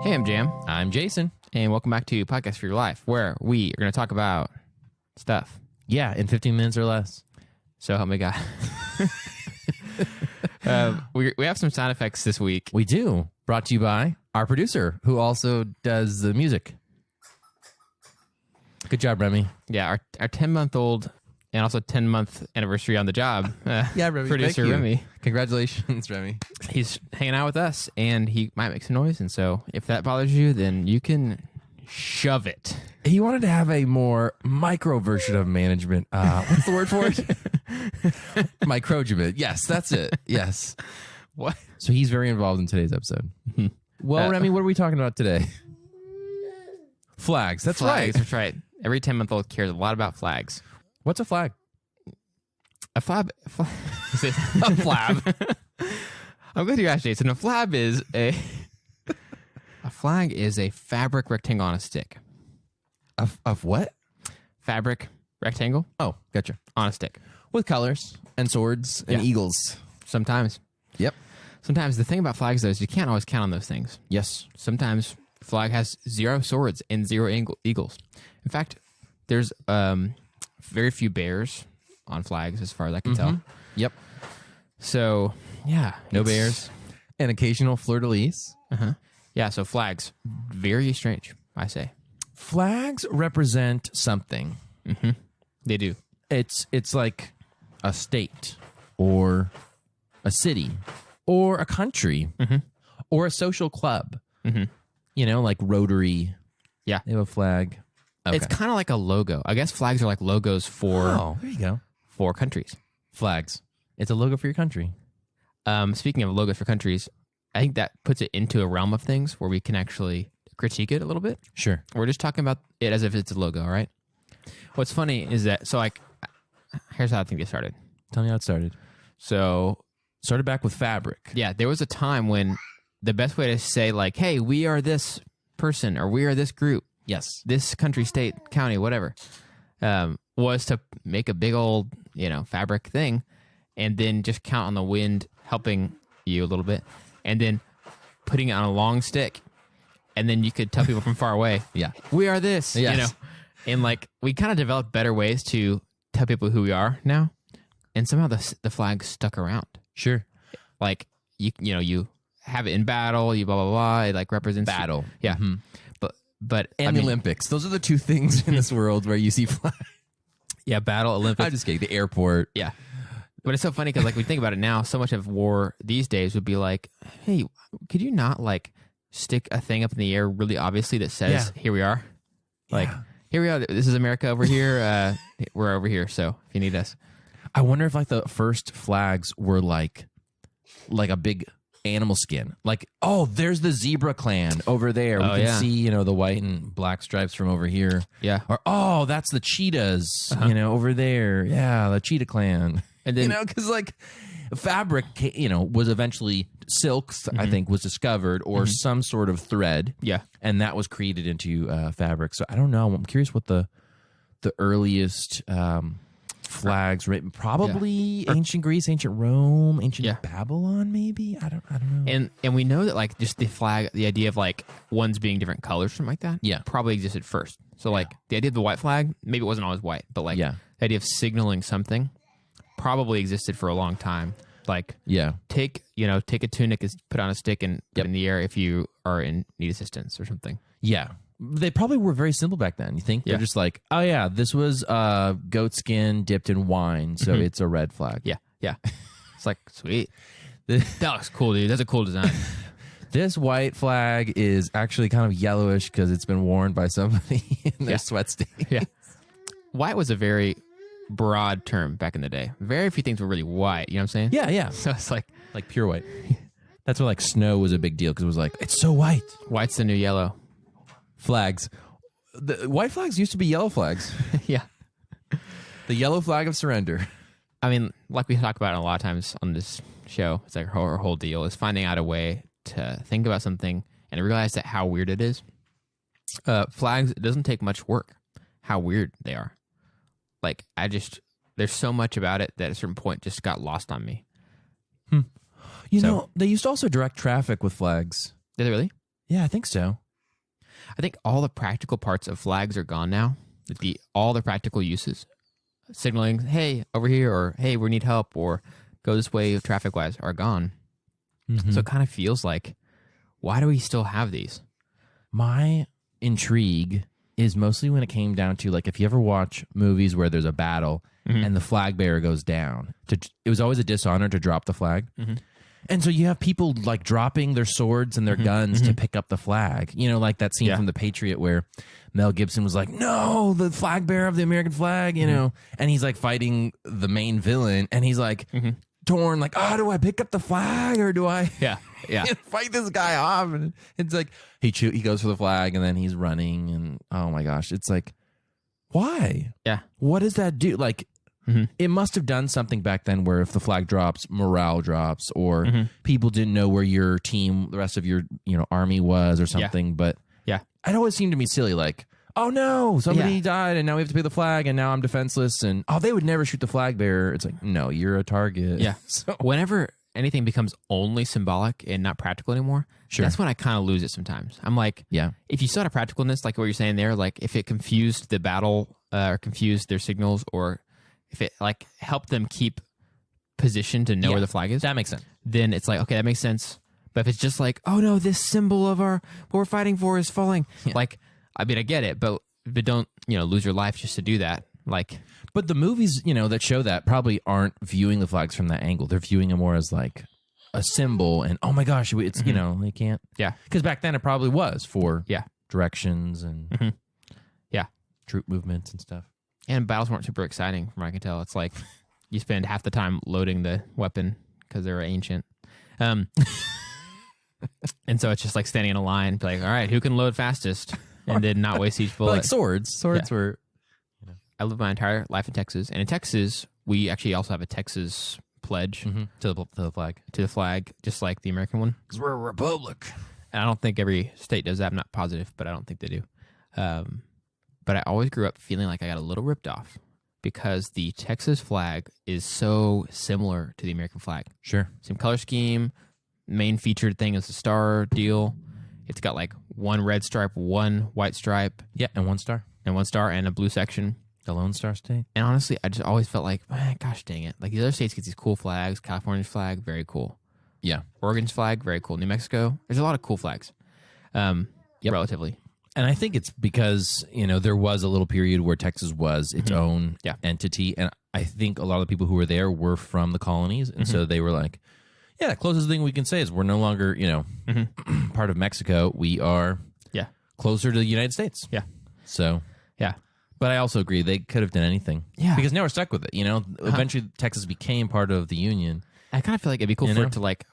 Hey, I'm Jam, I'm Jason. and welcome back to Podcast for Your Life, where we are going to talk about stuff. Yeah, in 15 minutes or less. So help me God. We have some sound effects this week. We do. Brought to you by our producer, who also does the music. Good job, Remy. Yeah, our 10-month-old and also 10-month anniversary on the job. Remy. Producer thank you. Remy. Congratulations, Remy. He's hanging out with us, and he might make some noise. And so if that bothers you, then you can shove it. He wanted to have a more micro version of management. What's the word for it? Microgament. Yes, that's it. Yes. What? So he's very involved in today's episode. Well, Remy, what are we talking about today? Flags. That's Flags. right. That's right. Every 10-month-old cares a lot about flags. What's a flag? A flab. Is it a flab? I'm glad you asked, Jason. A flab is a flag is a fabric rectangle on a stick. Of what? Fabric rectangle Oh, gotcha. on a stick. With colors and swords and Yeah. eagles. Sometimes. Yep. Sometimes the thing about flags, though, is you can't always count on those things. Yes. Sometimes flag has 0 swords and 0 eagles. In fact, there's very few bears on flags, as far as I can tell. Yep. So, yeah. No it's- bears. An occasional fleur-de-lis. Yeah, so flags. Very strange, I say. Flags represent something. They do. It's like a state or a city or a country or a social club. You know, like Rotary. Yeah. They have a flag. Okay. It's kind of like a logo. I guess flags are like logos for there you go. countries. Flags. It's a logo for your country. Speaking of logos for countries, I think that puts it into a realm of things where we can actually critique it a little bit. Sure. We're just talking about it as if it's a logo, right? What's funny is that, so like, here's how I think it started. Tell me how it started. So, Started back with fabric. yeah, there was a time when the best way to say, like, hey, we are this person or we are this group, Yes. this country, state, county, whatever, was to make a big old, fabric thing and then just count on the wind helping you a little bit and then putting it on a long stick. And then you could tell people from far away, Yeah. we are this, Yes. And like, we kind of developed better ways to tell people who we are now. And somehow the flag stuck around. Sure. Like, you have it in battle, you blah, blah, blah. It like represents Battle. Yeah. But And I the mean, Olympics. Those are the two things in this world where you see flags. yeah, battle, Olympics. I'm just kidding. The airport. Yeah. But it's so funny because, like, we think about it now, so much of war these days would be like, hey, could you not, like, stick a thing up in the air really obviously that says, here we are? Like, here we are. This is America over here. We're over here. So if you need us. I wonder if like the first flags were like a big animal skin. Like, oh, there's the zebra clan over there. We Oh, can yeah. see, the white and black stripes from over here. Yeah. Or, oh, that's the cheetahs, over there. Yeah, the cheetah clan. And then, Because like fabric, was eventually silks, I think, was discovered or some sort of thread. yeah. And that was created into fabric. So I don't know. I'm curious what the earliest flags written. Probably ancient Greece, ancient Rome, ancient Babylon. Maybe I don't know. And we know that, like, just the flag, the idea of, like, ones being different colors, something like that, Yeah. probably existed first. So, like, the idea of the white flag, maybe it wasn't always white, but, like, Yeah. the idea of signaling something probably existed for a long time. Like, Yeah, take a tunic, is put on a stick and put in the air if you are in need assistance or something. yeah. They probably were very simple back then. You think Yeah. they're just like, oh yeah, this was goat skin dipped in wine, so it's a red flag. Yeah, yeah. It's like, sweet. That looks cool, dude. That's a cool design. This white flag is actually kind of yellowish because it's been worn by somebody in their sweat stain. Yeah. White was a very broad term back in the day. Very few things were really white. You know what I'm saying? Yeah, yeah. So it's like, Like pure white. That's why like snow was a big deal because it was like, it's so white. white's the new yellow. Flags. The white flags used to be yellow flags. Yeah. The yellow flag of surrender. I mean, like we talk about a lot of times on this show, it's like our whole deal is finding out a way to think about something and realize that how weird it is. Flags, it doesn't take much work how weird they are. Like, there's so much about it that at a certain point just got lost on me. You know, they used to also direct traffic with flags. Did they really? Yeah, I think so. I think all the practical parts of flags are gone now. All the practical uses, signaling, hey, over here, or hey, we need help, or go this way traffic-wise, are gone. Mm-hmm. So it kind of feels like, why do we still have these? My intrigue is mostly when it came down to, like, if you ever watch movies where there's a battle and the flag bearer goes down, it was always a dishonor to drop the flag. Mm-hmm. And so you have people like dropping their swords and their guns to pick up the flag. You know, like that scene from The Patriot where Mel Gibson was like, no, the flag bearer of the American flag, you know, and he's like fighting the main villain and he's like torn, like, oh, do I pick up the flag or do I fight this guy off? And it's like he goes for the flag and then he's running and oh my gosh, it's like, why? Yeah. What does that do? Like, it must have done something back then where if the flag drops, morale drops, or people didn't know where your team, the rest of your army was, or something. But it always seemed to me silly, like, oh no, somebody died, and now we have to pay the flag, and now I'm defenseless, and oh, they would never shoot the flag bearer. It's like, no, you're a target. Yeah. So whenever anything becomes only symbolic and not practical anymore, that's when I kind of lose it sometimes. I'm like, if you saw a practicalness, like what you're saying there, like if it confused the battle or confused their signals, or if it like helped them keep position to know where the flag is, that makes sense. Then it's like, okay, that makes sense. But if it's just like, oh no, this symbol of what we're fighting for is falling. Like, I mean, I get it, but don't, lose your life just to do that. Like, but the movies, that show that probably aren't viewing the flags from that angle. They're viewing it more as like a symbol and, oh my gosh, it's, they can't. Yeah. Because back then it probably was for directions and troop movements and stuff. And battles weren't super exciting, from what I can tell. It's like you spend half the time loading the weapon because they're ancient. And so it's just like standing in a line, be like, all right, who can load fastest? And then not waste each bullet. But like swords were... I lived my entire life in Texas. And in Texas, we actually also have a Texas pledge to the flag. To the flag, just like the American one. Because we're a republic. And I don't think every state does that. I'm not positive, but I don't think they do. But I always grew up feeling like I got a little ripped off because the Texas flag is so similar to the American flag. Sure. Same color scheme. Main featured thing is the star deal. It's got like one red stripe, one white stripe. Yeah, and one star. And a blue section. The Lone Star State. And honestly, I just always felt like, man, gosh dang it. Like the other states get these cool flags. California's flag, very cool. Yeah. Oregon's flag, very cool. New Mexico, there's a lot of cool flags. Relatively. And I think it's because, there was a little period where Texas was its own entity. And I think a lot of the people who were there were from the colonies. And so they were like, the closest thing we can say is we're no longer, part of Mexico. We are closer to the United States. Yeah. So, but I also agree they could have done anything. Yeah. Because now we're stuck with it. Eventually Texas became part of the Union. I kind of feel like it'd be cool for it to like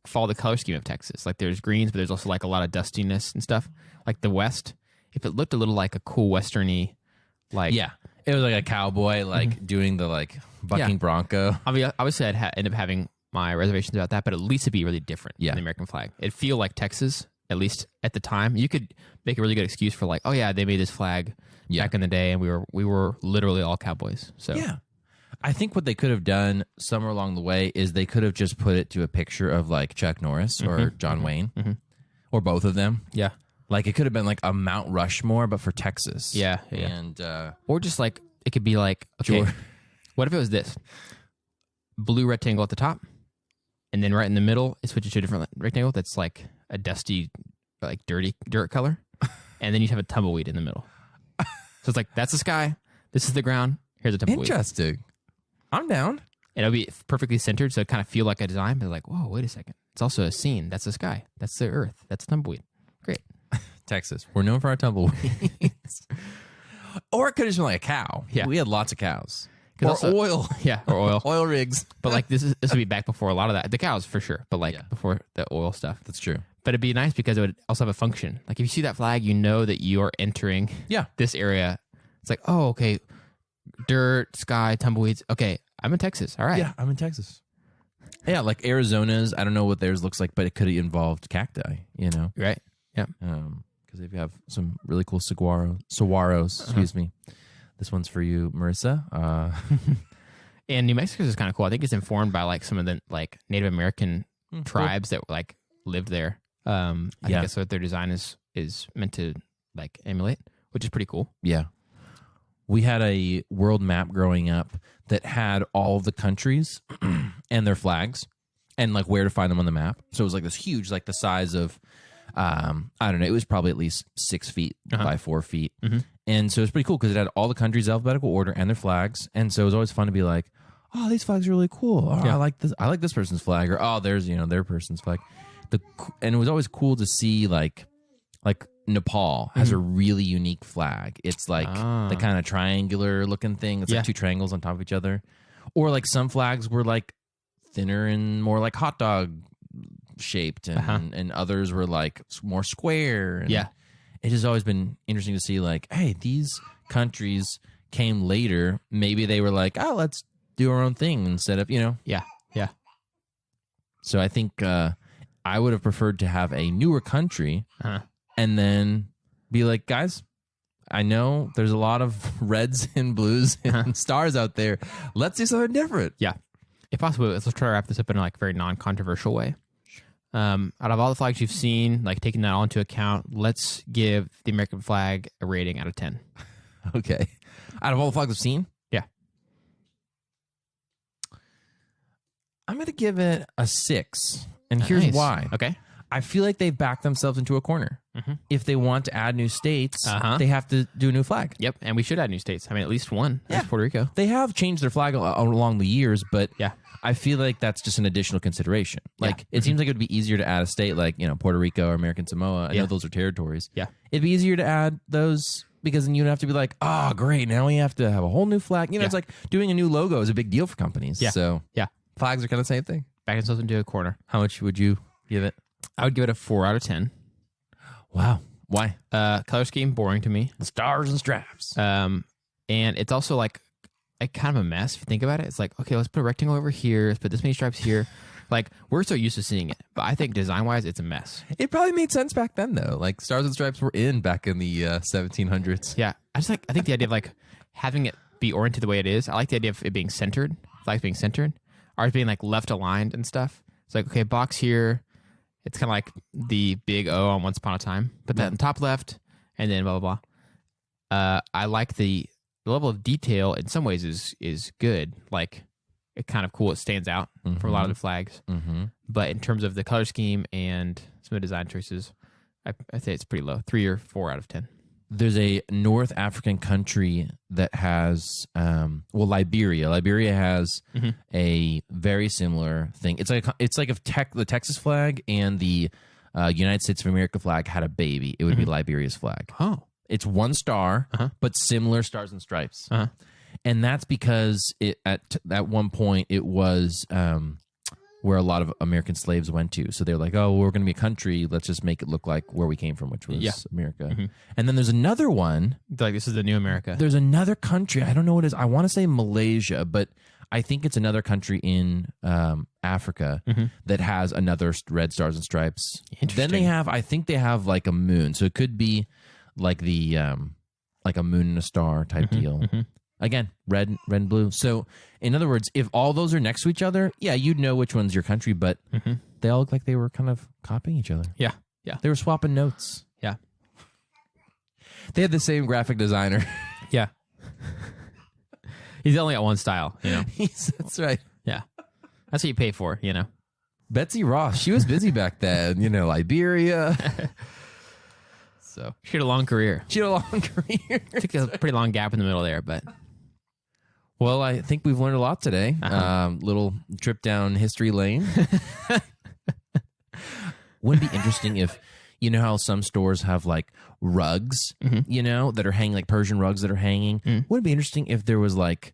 follow the color scheme of Texas. Like there's greens, but there's also like a lot of dustiness and stuff. Like the West, if it looked a little like a cool Westerny, like it was like a cowboy like doing the like bucking bronco. I mean, obviously I'd end up having my reservations about that, but at least it'd be really different than the American flag. It'd feel like Texas, at least at the time. You could make a really good excuse for like, oh yeah, they made this flag back in the day, and we were literally all cowboys. So I think what they could have done somewhere along the way is they could have just put it to a picture of like Chuck Norris or John Wayne or both of them. Yeah. Like it could have been like a Mount Rushmore, but for Texas. Yeah. And, or just like, it could be like, okay, what if it was this? Blue rectangle at the top, and then right in the middle, it switches to a different rectangle that's like a dusty, like dirty dirt color. And then you have a tumbleweed in the middle. So it's like, that's the sky. This is the ground. Here's a tumbleweed. Interesting. I'm down. And it'll be perfectly centered, so it kind of feel like a design, but like, whoa, wait a second. It's also a scene. That's the sky. That's the earth. That's a tumbleweed. Great. Texas. We're known for our tumbleweeds. Or it could have just been like a cow. Yeah. We had lots of cows. Or also, oil. Yeah, or oil. Oil rigs. But like this would be back before a lot of that. The cows for sure, but like before the oil stuff. That's true. But it'd be nice because it would also have a function. Like if you see that flag, you know that you are entering this area. It's like, oh, okay, dirt, sky, tumbleweeds. Okay, I'm in Texas. All right. Yeah, I'm in Texas. Yeah, like Arizona's, I don't know what theirs looks like, but it could have involved cacti, Right. Yeah. Because they have some really cool saguaros, excuse me. This one's for you, Marissa. And New Mexico's is kind of cool. I think it's informed by like some of the like Native American tribes that like lived there. I think that's what their design is meant to like emulate, which is pretty cool. Yeah. We had a world map growing up that had all of the countries and their flags and like where to find them on the map. So it was like this huge, like the size of, I don't know, it was probably at least 6 feet by 4 feet. And so it was pretty cool because it had all the countries' alphabetical order and their flags. And so it was always fun to be like, oh, these flags are really cool. Oh, I like this person's flag. Or, oh, there's, their person's flag. And it was always cool to see like Nepal has a really unique flag. It's like the kind of triangular looking thing. It's like 2 triangles on top of each other. Or like some flags were like thinner and more like hot dog shaped, and others were like more square. And it has always been interesting to see like, hey, these countries came later. Maybe they were like, oh, let's do our own thing instead of, Yeah. So I think I would have preferred to have a newer country and then be like, guys, I know there's a lot of reds and blues and stars out there. Let's do something different. Yeah. If possible, let's try to wrap this up in like a very non-controversial way. Out of all the flags you've seen, like taking that all into account, let's give the American flag a rating out of 10. Okay. Out of all the flags I've seen? Yeah. I'm going to give it a 6. And here's why. Okay. I feel like they've backed themselves into a corner. If they want to add new states, they have to do a new flag. Yep, and we should add new states. I mean, at least one. That's Puerto Rico. They have changed their flag along the years, but I feel like that's just an additional consideration. Like, it seems like it would be easier to add a state like, Puerto Rico or American Samoa. I know those are territories. Yeah. It'd be easier to add those because then you'd have to be like, oh, great, now we have to have a whole new flag. It's like doing a new logo is a big deal for companies. Yeah. So flags are kind of the same thing. Back themselves into a corner. How much would you give it? I would give it a 4 out of 10. Wow. Why? Color scheme, boring to me. The stars and straps. And it's also like kind of a mess if you think about it. It's like, okay, let's put a rectangle over here. Let's put this many stripes here. Like, we're so used to seeing it. But I think design-wise, it's a mess. It probably made sense back then, though. Like, stars and stripes were in back in the 1700s. Yeah. I think the idea of like having it be oriented the way it is. I like the idea of it being centered. Flags being centered. Ours being like left aligned and stuff. It's like, okay, box here. It's kind of like the big O on Once Upon a Time. Put that in the top left, and then blah, blah, blah. I like the level of detail in some ways is good. Like, it's kind of cool. It stands out for a lot of the flags. But in terms of the color scheme and some of the design choices, I say it's pretty low. 3 or 4 out of 10. There's a North African country that has, Liberia. Liberia has a very similar thing. It's like if the Texas flag and the United States of America flag had a baby, it would be Liberia's flag. Oh, it's 1 star, but similar stars and stripes, and that's because at one point it was where a lot of American slaves went to. So they're like, oh, we're going to be a country. Let's just make it look like where we came from, which was America. And then there's another one. Like, this is the new America. There's another country. I don't know what it is. I want to say Malaysia, but I think it's another country in Africa that has another red stars and stripes. Then I think they have like a moon. So it could be like the like a moon and a star type deal. Again, red and blue. So, in other words, if all those are next to each other, you'd know which one's your country, but they all look like they were kind of copying each other. Yeah. They were swapping notes. Yeah. They had the same graphic designer. Yeah. He's only got one style, That's right. Yeah. That's what you pay for, Betsy Ross, she was busy back then, Liberia. So she had a long career. Took a pretty long gap in the middle there, but. Well, I think we've learned a lot today. Little trip down history lane. Wouldn't it be interesting if, how some stores have like rugs, that are hanging, like Persian rugs that are hanging. Wouldn't it be interesting if there was like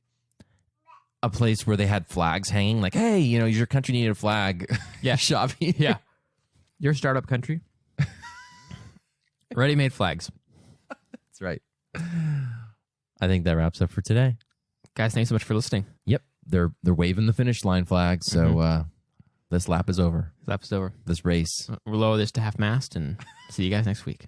a place where they had flags hanging? Like, hey, your country needed a flag. Yeah. Shop here. Yeah. Your startup country. Ready-made flags. That's right. I think that wraps up for today. Guys, thanks so much for listening. Yep. They're waving the finish line flag, so this lap is over. This lap is over. This race. We'll lower this to half-mast and see you guys next week.